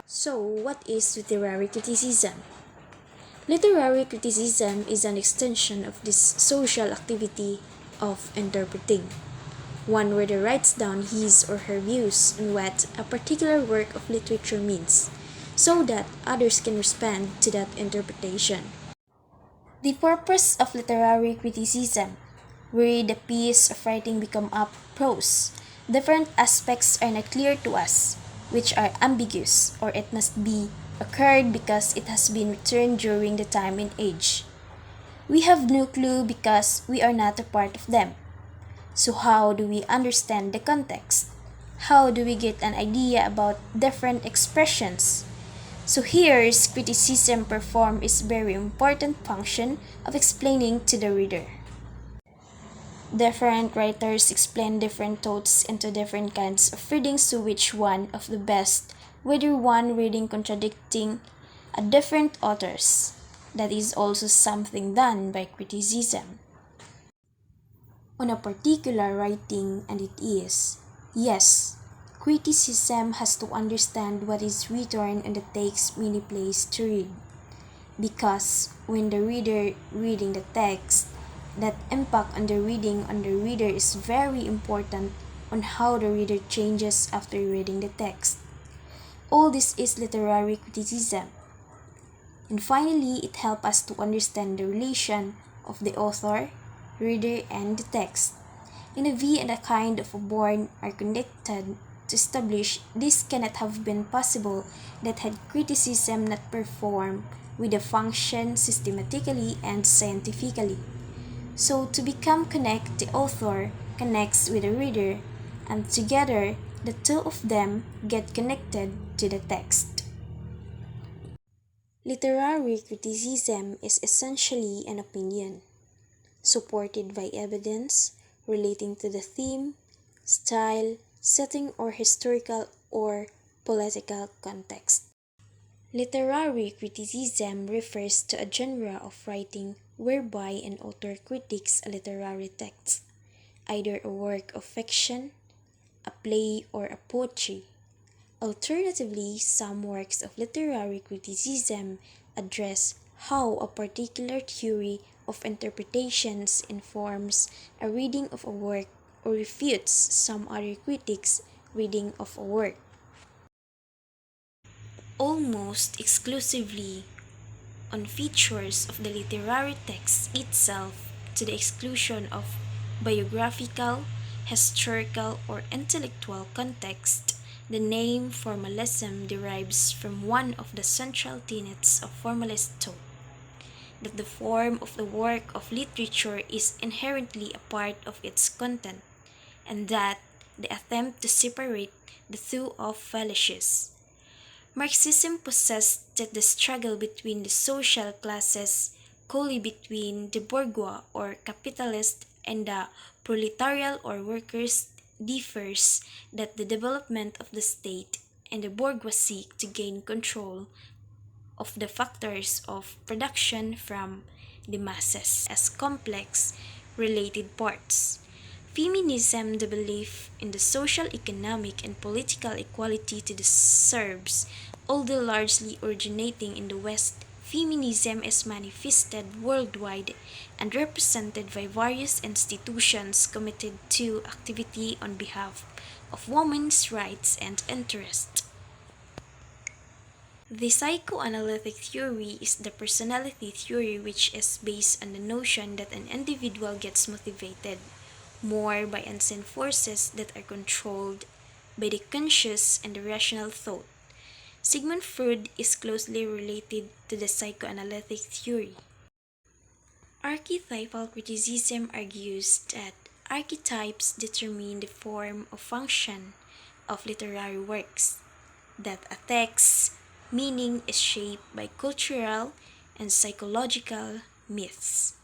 So, what is literary criticism? Literary criticism is an extension of this social activity of interpreting. One reader writes down his or her views on what a particular work of literature means, so that others can respond to that interpretation. The purpose of literary criticism. Where the piece of writing become up prose. Different aspects are not clear to us, which are ambiguous, or it must be occurred because it has been written during the time and age. We have no clue because we are not a part of them. So how do we understand the context? How do we get an idea about different expressions? So here's criticism perform its very important function of explaining to the reader. Different writers explain different thoughts into different kinds of readings to which one of the best, whether one reading contradicting a different authors. That is also something done by criticism on a particular writing, and it is, yes, criticism has to understand what is written and it takes many places to read. Because when the reader reading the text, that impact on the reader is very important on how the reader changes after reading the text. All this is literary criticism. And finally, it helps us to understand the relation of the author, reader, and the text. In a V and a kind of a born are connected to establish this cannot have been possible that had criticism not performed with a function systematically and scientifically. So to become connect, the author connects with the reader, and together the two of them get connected to the text. Literary criticism is essentially an opinion, supported by evidence relating to the theme, style, setting, or historical or political context. Literary criticism refers to a genre of writing whereby an author critiques a literary text, either a work of fiction, a play, or a poetry. Alternatively, some works of literary criticism address how a particular theory of interpretations informs a reading of a work or refutes some other critic's reading of a work. Almost exclusively on features of the literary text itself to the exclusion of biographical, historical, or intellectual context. The name formalism derives from one of the central tenets of formalist thought, that the form of the work of literature is inherently a part of its content, and that the attempt to separate the two are fallacious. Marxism possessed that the struggle between the social classes, wholly between the bourgeois or capitalist and the proletariat or workers, differs that the development of the state and the bourgeoisie to gain control of the factors of production from the masses as complex, related parts. Feminism, the belief in the social, economic, and political equality to the Serbs, although largely originating in the West, feminism is manifested worldwide and represented by various institutions committed to activity on behalf of women's rights and interests. The psychoanalytic theory is the personality theory which is based on the notion that an individual gets motivated more by unseen forces that are controlled by the conscious and the rational thought. Sigmund Freud is closely related to the psychoanalytic theory. Archetypal criticism argues that archetypes determine the form or function of literary works, that a text's meaning is shaped by cultural and psychological myths.